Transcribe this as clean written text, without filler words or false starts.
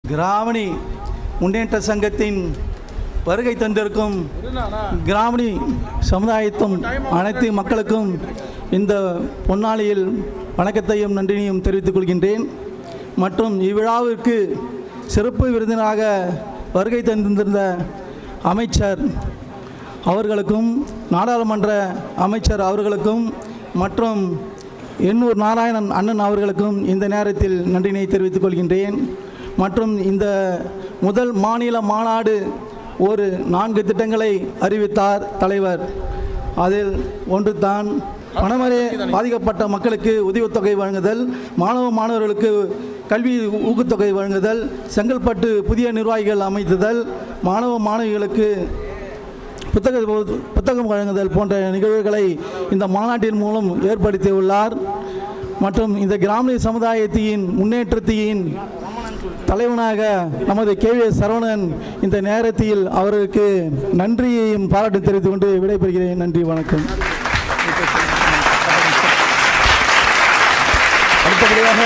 கிராமணி முன்னேற்ற சங்கத்தின் வருகை தந்திருக்கும் கிராமணி சமுதாயத்தும் அனைத்து மக்களுக்கும் இந்த பொன்னாளியில் வணக்கத்தையும் நன்றியையும் தெரிவித்துக் கொள்கின்றேன். மற்றும் இவ்விழாவிற்கு சிறப்பு விருந்தினராக வருகை தந்திருந்த அமைச்சர் அவர்களுக்கும், நாடாளுமன்ற அமைச்சர் அவர்களுக்கும் மற்றும் எண்ணூர் நாராயணன் அண்ணன் அவர்களுக்கும் இந்த நேரத்தில் நன்றினை தெரிவித்துக் கொள்கின்றேன். மற்றும் இந்த முதல் மாநில மாநாடு ஒரு 4 திட்டங்களை அறிவித்தார் தலைவர். அதில் ஒன்று தான் பணமரே பாதிக்கப்பட்ட மக்களுக்கு உதவித்தொகை வழங்குதல், மாணவர்களுக்கு கல்வி ஊக்கத்தொகை வழங்குதல், செங்கல்பட்டு புதிய நிர்வாகிகள் அமைத்துதல், மாணவிகளுக்கு புத்தகம் வழங்குதல் போன்ற நிகழ்வுகளை இந்த மாநாட்டின் மூலம் ஏற்படுத்தியுள்ளார். மற்றும் இந்த கிராம சமுதாயத்தின் முன்னேற்றத்தின் தலைவனாக நமது KVS சரவணன் இந்த நேரத்தில் அவருக்கு நன்றியையும் பாராட்டு தெரிவித்துக் கொண்டு விடைபெறுகிறேன். நன்றி, வணக்கம். அடுத்தபடியாக